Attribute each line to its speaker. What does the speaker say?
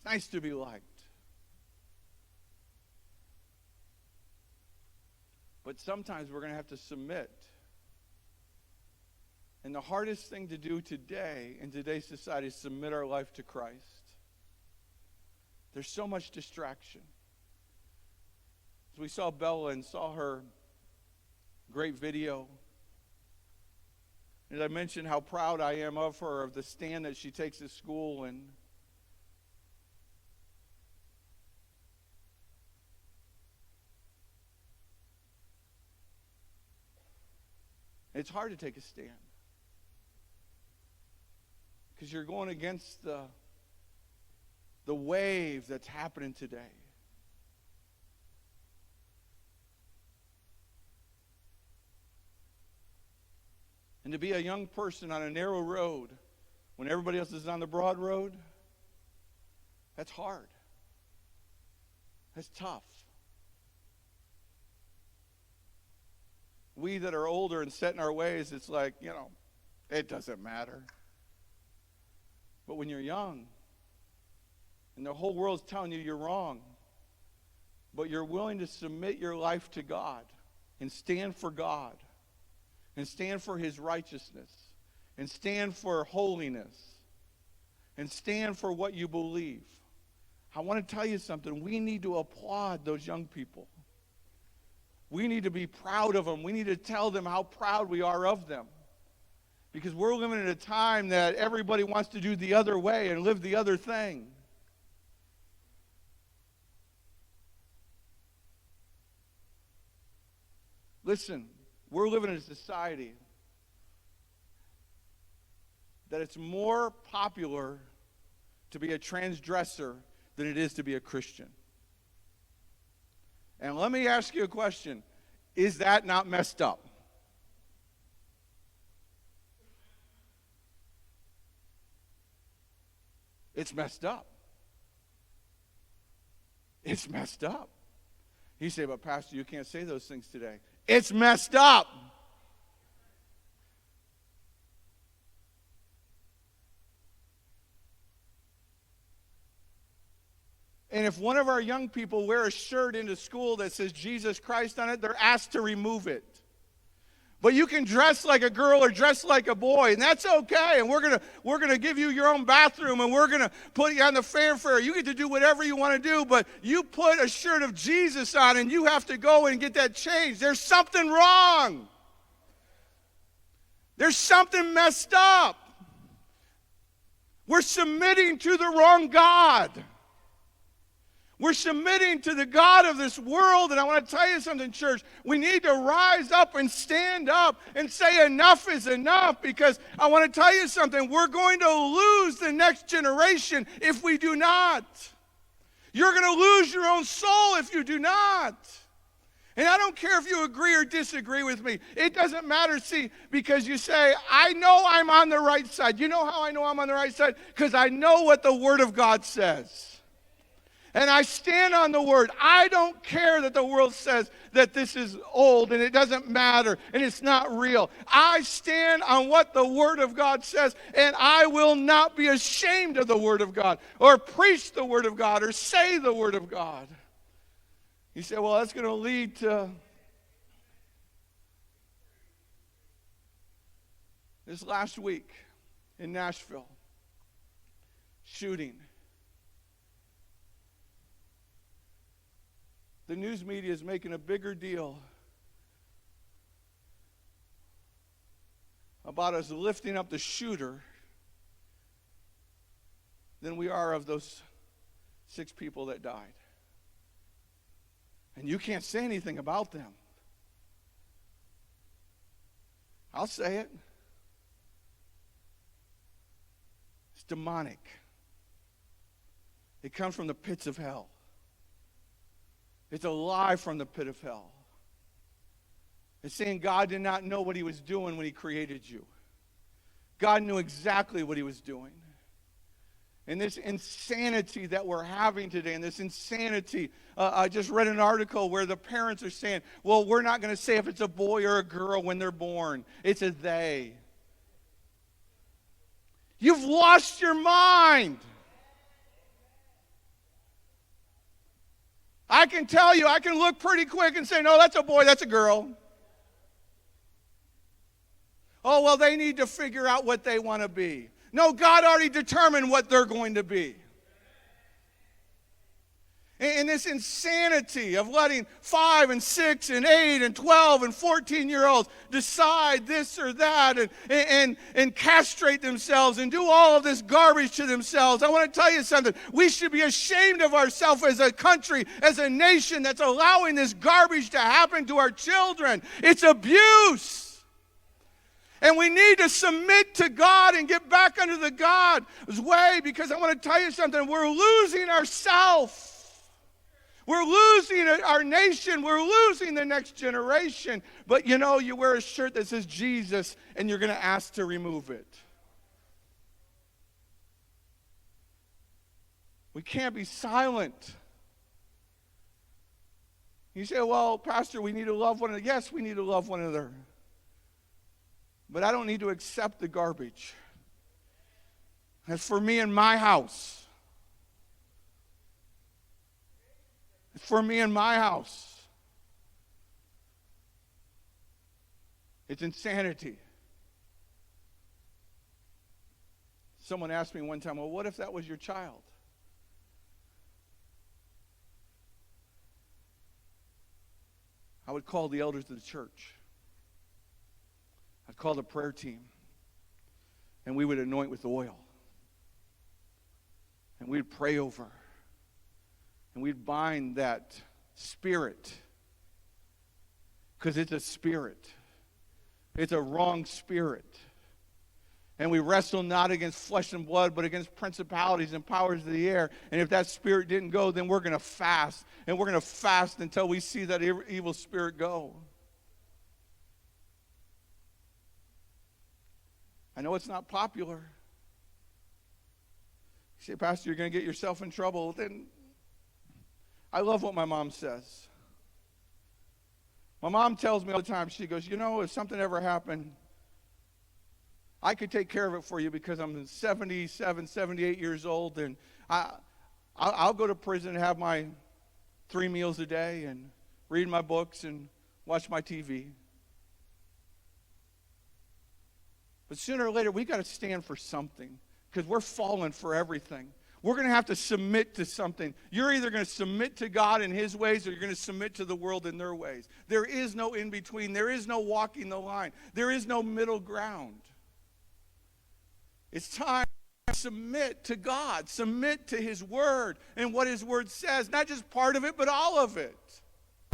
Speaker 1: nice to be liked. But sometimes we're going to have to submit. And the hardest thing to do today in today's society is submit our life to Christ. There's so much distraction. As we saw Bella and saw her great video, and I mentioned how proud I am of her, of the stand that she takes at school, and it's hard to take a stand because you're going against the wave that's happening today. And to be a young person on a narrow road when everybody else is on the broad road, that's hard. That's tough. We that are older and set in our ways, it's like, it doesn't matter. But when you're young, and the whole world's telling you you're wrong, but you're willing to submit your life to God and stand for God, and stand for His righteousness, and stand for holiness, and stand for what you believe. I want to tell you something. We need to applaud those young people. We need to be proud of them. We need to tell them how proud we are of them. Because we're living in a time that everybody wants to do the other way and live the other thing. Listen, we're living in a society that it's more popular to be a transgressor than it is to be a Christian. And let me ask you a question. Is that not messed up? It's messed up. It's messed up. You say, but Pastor, you can't say those things today. It's messed up. And if one of our young people wear a shirt into school that says Jesus Christ on it, they're asked to remove it. But you can dress like a girl or dress like a boy, and that's okay. And we're gonna give you your own bathroom, and we're gonna put you on the fanfare. You get to do whatever you want to do, but you put a shirt of Jesus on, and you have to go and get that changed. There's something wrong. There's something messed up. We're submitting to the wrong God. We're submitting to the God of this world, and I want to tell you something, church. We need to rise up and stand up and say enough is enough, because I want to tell you something. We're going to lose the next generation if we do not. You're going to lose your own soul if you do not. And I don't care if you agree or disagree with me. It doesn't matter, see, because you say, I know I'm on the right side. You know how I know I'm on the right side? Because I know what the Word of God says. And I stand on the Word. I don't care that the world says that this is old and it doesn't matter and it's not real. I stand on what the Word of God says, and I will not be ashamed of the Word of God or preach the Word of God or say the Word of God. You say, well, that's going to lead to this last week in Nashville, shooting. The news media is making a bigger deal about us lifting up the shooter than we are of those 6 people that died. And you can't say anything about them. I'll say it. It's demonic. It comes from the pits of hell. It's a lie from the pit of hell. It's saying God did not know what He was doing when He created you. God knew exactly what He was doing. And this insanity that we're having today, and this insanity, I just read an article where the parents are saying, well, we're not going to say if it's a boy or a girl when they're born. It's a they. You've lost your mind. I can tell you, I can look pretty quick and say, no, that's a boy, that's a girl. Oh, well, they need to figure out what they want to be. No, God already determined what they're going to be. And this insanity of letting 5 and 6 and 8 and 12 and 14-year-olds decide this or that and castrate themselves and do all of this garbage to themselves. I want to tell you something. We should be ashamed of ourselves as a country, as a nation that's allowing this garbage to happen to our children. It's abuse. And we need to submit to God and get back under the God's way, because I want to tell you something. We're losing ourselves. We're losing our nation. We're losing the next generation. But you know, you wear a shirt that says Jesus and you're going to ask to remove it. We can't be silent. You say, well, Pastor, we need to love one another. Yes, we need to love one another. But I don't need to accept the garbage. That's for me and my house. For me and my house. It's insanity. Someone asked me one time, well, what if that was your child? I would call the elders of the church. I'd call the prayer team. And we would anoint with oil. And we'd pray over. And we'd bind that spirit, because it's a spirit. It's a wrong spirit. And we wrestle not against flesh and blood, but against principalities and powers of the air. And if that spirit didn't go, then we're going to fast. And we're going to fast until we see that evil spirit go. I know it's not popular. You say, Pastor, you're going to get yourself in trouble. Then I love what my mom says. My mom tells me all the time, she goes, you know, if something ever happened, I could take care of it for you, because I'm 77, 78 years old, and I'll go to prison and have my 3 meals a day and read my books and watch my TV. But sooner or later, we got to stand for something, because we're falling for everything. We're going to have to submit to something. You're either going to submit to God in His ways, or you're going to submit to the world in their ways. There is no in between. There is no walking the line. There is no middle ground. It's time to submit to God. Submit to His Word and what His Word says. Not just part of it, but all of it.